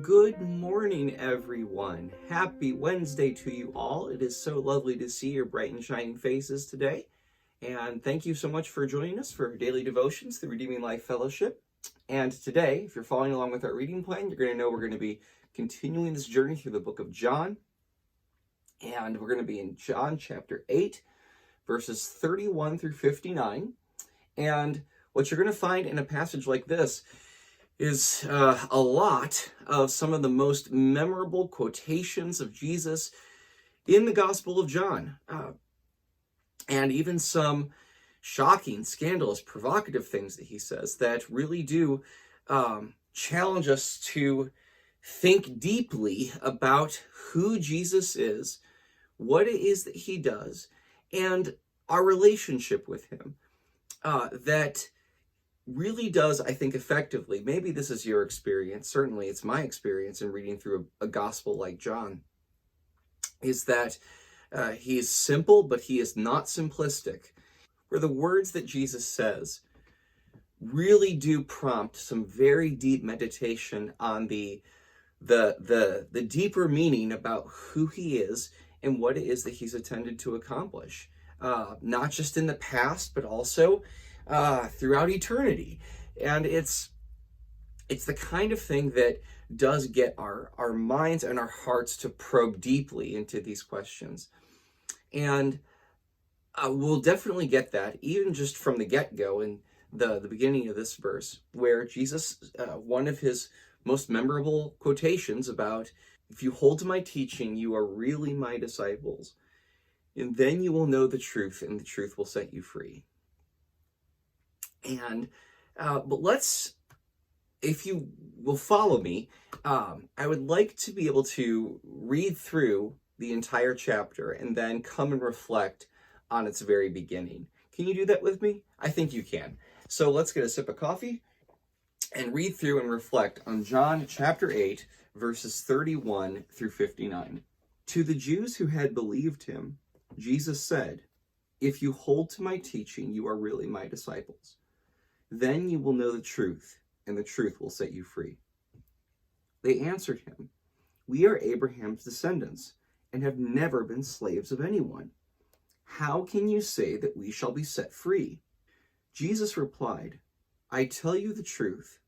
Good morning, everyone. Happy Wednesday to you all. It is so lovely to see your bright and shining faces today. And thank you so much for joining us for daily devotions, the Redeeming Life Fellowship. And today, if you're following along with our reading plan, you're going to know we're going to be continuing this journey through the book of John. And we're going to be in John chapter 8, verses 31 through 59. And what you're going to find in a passage like this is a lot of some of the most memorable quotations of Jesus in the Gospel of John, and even some shocking, scandalous, provocative things that he says that really do challenge us to think deeply about who Jesus is, what it is that he does, and our relationship with him. That really does, I think, effectively, maybe this is your experience, certainly it's my experience in reading through a gospel like John, is that he is simple, but he is not simplistic. Where the words that Jesus says really do prompt some very deep meditation on the deeper meaning about who he is and what it is that he's intended to accomplish, not just in the past, but also throughout eternity. And it's the kind of thing that does get our minds and our hearts to probe deeply into these questions. And we'll definitely get that even just from the get-go in the beginning of this verse, where Jesus, one of his most memorable quotations about, if you hold to my teaching, you are really my disciples, and then you will know the truth, and the truth will set you free. And but let's, if you will follow me, I would like to be able to read through the entire chapter and then come and reflect on its very beginning. Can you do that with me? I think you can. So let's get a sip of coffee and read through and reflect on John chapter 8, verses 31 through 59. To the Jews who had believed him, Jesus said, "If you hold to my teaching, you are really my disciples. Then you will know the truth, and the truth will set you free." They answered him, "We are Abraham's descendants, and have never been slaves of anyone. How can you say that we shall be set free?" Jesus replied, "I tell you the truth.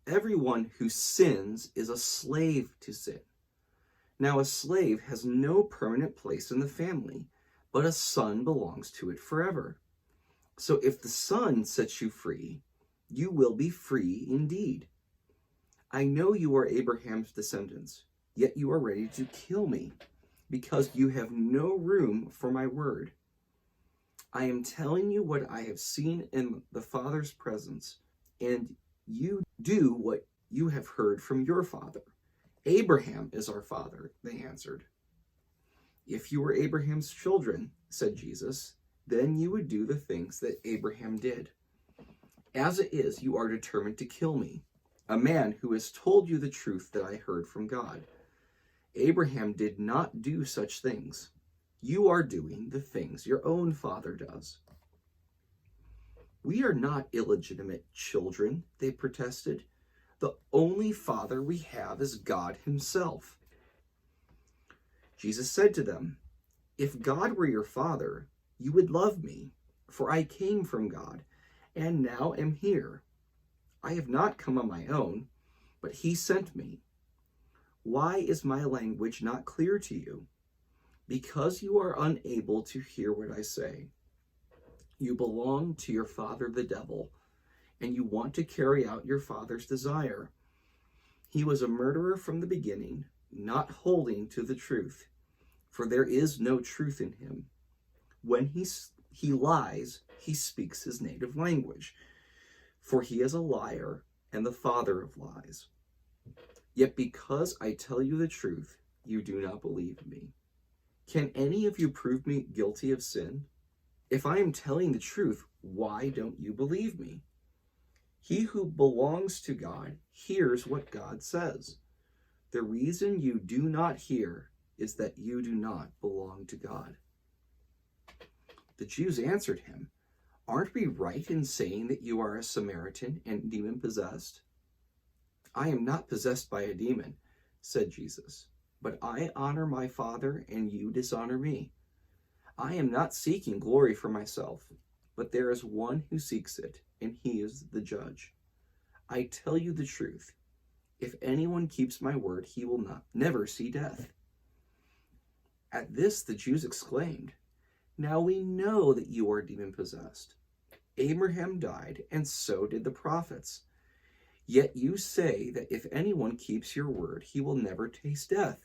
Everyone who sins is a slave to sin. Now a slave has no permanent place in the family, but a son belongs to it forever. So if the Son sets you free, you will be free indeed. I know you are Abraham's descendants, yet you are ready to kill me, because you have no room for my word. I am telling you what I have seen in the Father's presence, and you do what you have heard from your father. Abraham is our father," they answered. "If you were Abraham's children," said Jesus, "then you would do the things that Abraham did. As it is, you are determined to kill me, a man who has told you the truth that I heard from God. Abraham did not do such things. You are doing the things your own father does." "We are not illegitimate children," they protested. "The only father we have is God himself." Jesus said to them, "If God were your father, you would love me, for I came from God, and now am here. I have not come on my own, but he sent me. Why is my language not clear to you? Because you are unable to hear what I say. You belong to your father, the devil, and you want to carry out your father's desire. He was a murderer from the beginning, not holding to the truth, for there is no truth in him. When he lies, he speaks his native language, for he is a liar and the father of lies. Yet because I tell you the truth, you do not believe me. Can any of you prove me guilty of sin? If I am telling the truth, why don't you believe me? He who belongs to God hears what God says. The reason you do not hear is that you do not belong to God." The Jews answered him, "Aren't we right in saying that you are a Samaritan and demon-possessed?" "I am not possessed by a demon, said Jesus, but I honor my Father, and you dishonor me. I am not seeking glory for myself, but there is one who seeks it, and he is the judge. I tell you the truth. If anyone keeps my word, he will never see death. At this, the Jews exclaimed, now we know that you are demon-possessed. Abraham died, and so did the prophets. Yet you say that if anyone keeps your word, he will never taste death.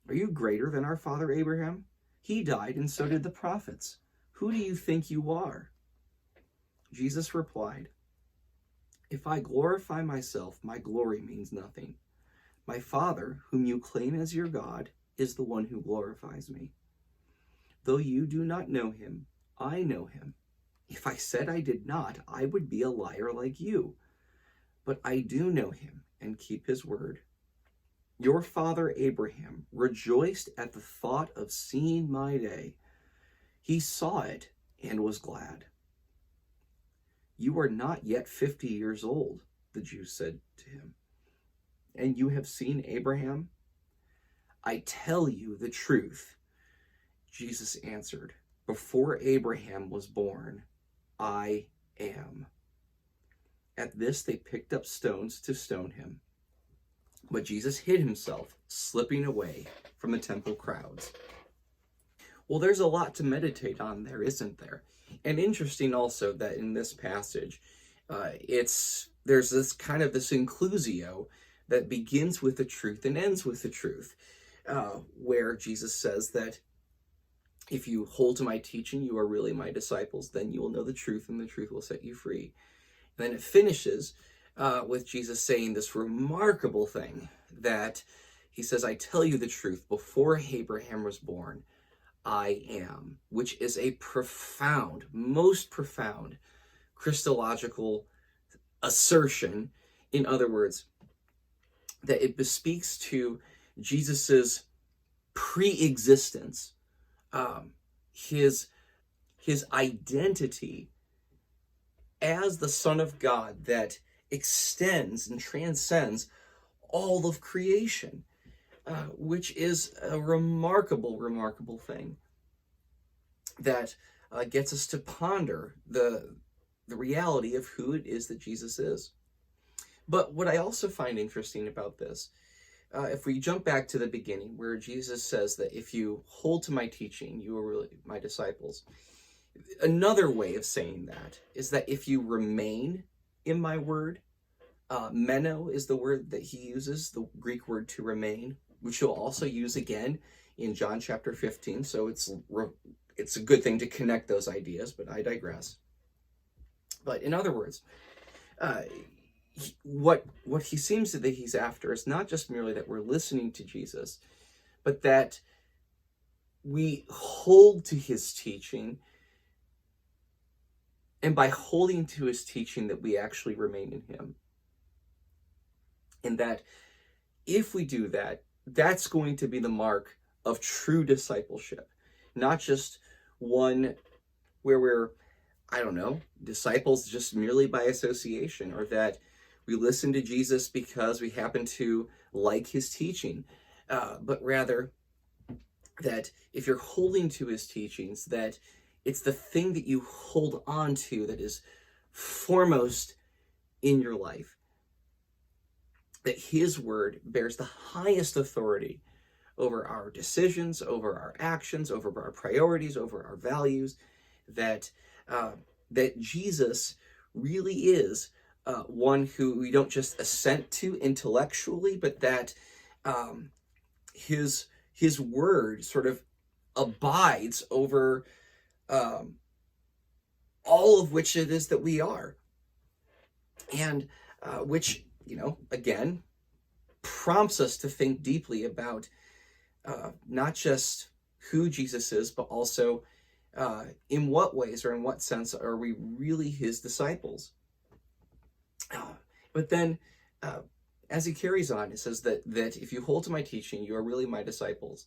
Are you greater than our father Abraham? He died, and so did the prophets. Who do you think you are? Jesus replied, if I glorify myself, my glory means nothing. My Father, whom you claim as your God, is the one who glorifies me. Though you do not know him, I know him. If I said I did not, I would be a liar like you. But I do know him and keep his word. Your father Abraham rejoiced at the thought of seeing my day. He saw it and was glad. You are not yet 50 years old, the Jews said to him, and you have seen Abraham? I tell you the truth. Jesus answered, before Abraham was born, I am. At this, they picked up stones to stone him. But Jesus hid himself, slipping away from the temple crowds. Well, there's a lot to meditate on there, isn't there? And interesting also that in this passage, there's this kind of this inclusio that begins with the truth and ends with the truth, where Jesus says that if you hold to my teaching, you are really my disciples, then you will know the truth, and the truth will set you free. And then it finishes with Jesus saying this remarkable thing that he says, I tell you the truth, before Abraham was born, I am, which is a profound, most profound Christological assertion. In other words, that it bespeaks to Jesus's pre-existence, his identity as the Son of God that extends and transcends all of creation. Which is a remarkable, remarkable thing that gets us to ponder the reality of who it is that Jesus is. But what I also find interesting about this, if we jump back to the beginning where Jesus says that if you hold to my teaching, you are really my disciples. Another way of saying that is that if you remain in my word, meno is the word that he uses, the Greek word to remain, which he'll also use again in John chapter 15. So it's a good thing to connect those ideas, but I digress. But in other words, what he seems that he's after is not just merely that we're listening to Jesus, but that we hold to his teaching, and by holding to his teaching that we actually remain in him. And that if we do that, that's going to be the mark of true discipleship. Not just one where we're, disciples just merely by association, or that we listen to Jesus because we happen to like his teaching, but rather that if you're holding to his teachings, that it's the thing that you hold on to that is foremost in your life. That his word bears the highest authority over our decisions, over our actions, over our priorities, over our values. That Jesus really is one who we don't just assent to intellectually, but that his word sort of abides over all of which it is that we are, and which, again, prompts us to think deeply about not just who Jesus is, but also in what ways or in what sense are we really his disciples. But then, as he carries on, it says that if you hold to my teaching, you are really my disciples,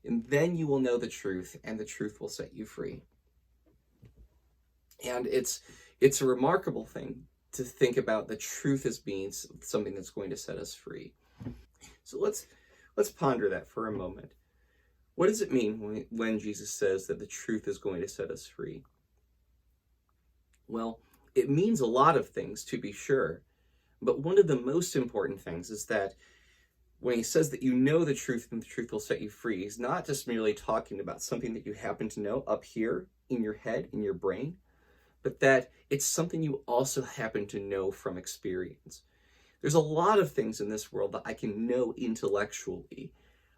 and then you will know the truth, and the truth will set you free. And it's a remarkable thing to think about the truth as being something that's going to set us free. So let's ponder that for a moment. What does it mean when Jesus says that the truth is going to set us free? Well, it means a lot of things, to be sure, but one of the most important things is that when he says that you know the truth and the truth will set you free, he's not just merely talking about something that you happen to know up here in your head, in your brain, but that it's something you also happen to know from experience. There's a lot of things in this world that I can know intellectually,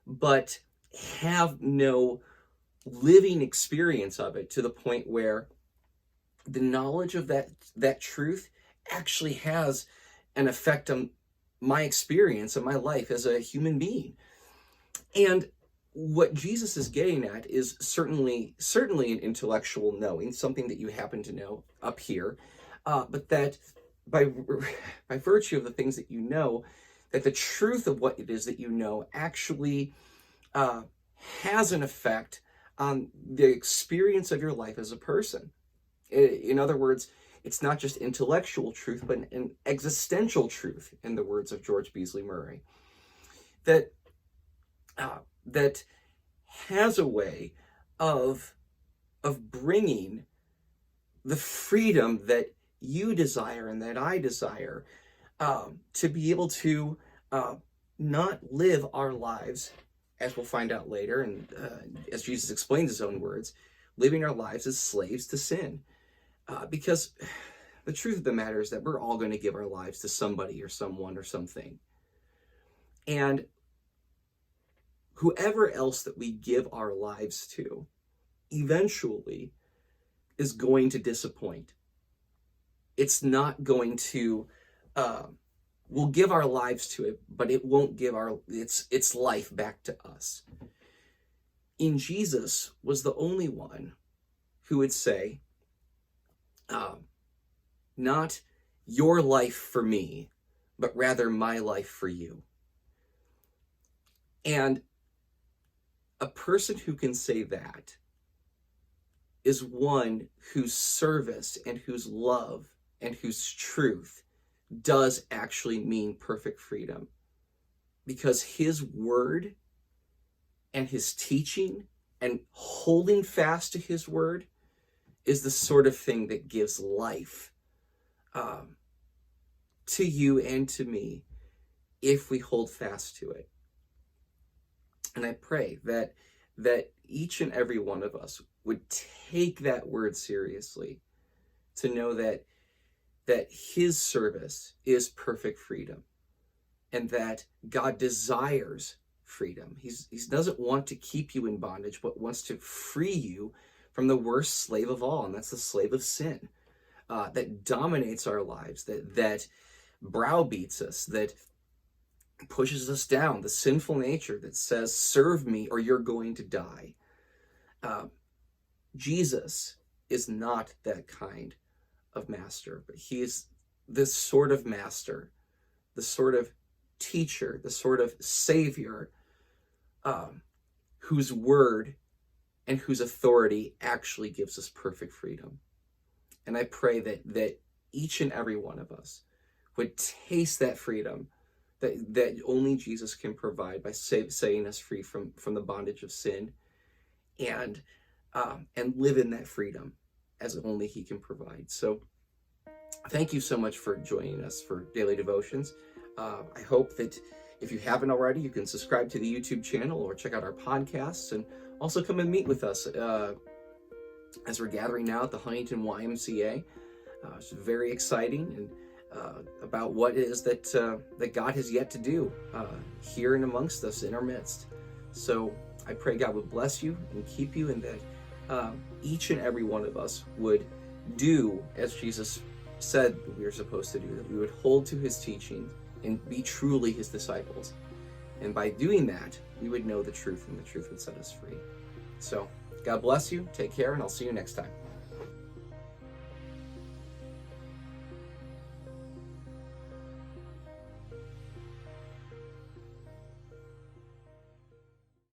but have no living experience of it to the point where the knowledge of that truth actually has an effect on my experience of my life as a human being. And what Jesus is getting at is certainly an intellectual knowing, something that you happen to know up here, but that by virtue of the things that you know, that the truth of what it is that you know actually has an effect on the experience of your life as a person. In other words, it's not just intellectual truth, but an existential truth, in the words of George Beasley Murray, that has a way of bringing the freedom that you desire and that I desire, to be able to not live our lives, as we'll find out later, and as Jesus explains his own words, living our lives as slaves to sin. Because the truth of the matter is that we're all going to give our lives to somebody or someone or something. And whoever else that we give our lives to eventually is going to disappoint. It's not going to, we'll give our lives to it, but it won't give its life back to us. In Jesus was the only one who would say, not your life for me, but rather my life for you. And a person who can say that is one whose service and whose love and whose truth does actually mean perfect freedom. Because his word and his teaching and holding fast to his word is the sort of thing that gives life to you and to me if we hold fast to it. And I pray that each and every one of us would take that word seriously, to know that his service is perfect freedom, and that God desires freedom. He doesn't want to keep you in bondage, but wants to free you from the worst slave of all, and that's the slave of sin, that dominates our lives, that browbeats us, that pushes us down, the sinful nature that says, serve me or you're going to die. Jesus is not that kind of master, but he is this sort of master, the sort of teacher, the sort of savior, whose word and whose authority actually gives us perfect freedom. And I pray that each and every one of us would taste that freedom that only Jesus can provide by setting us free from the bondage of sin, and live in that freedom as only he can provide. So thank you so much for joining us for Daily Devotions. I hope that if you haven't already, you can subscribe to the YouTube channel or check out our podcasts, and also come and meet with us as we're gathering now at the Huntington YMCA. It's very exciting, and about what it is that God has yet to do here and amongst us in our midst. So I pray God would bless you and keep you, and that each and every one of us would do as Jesus said we were supposed to do, that we would hold to his teaching and be truly his disciples. And by doing that, we would know the truth, and the truth would set us free. So God bless you, take care, and I'll see you next time.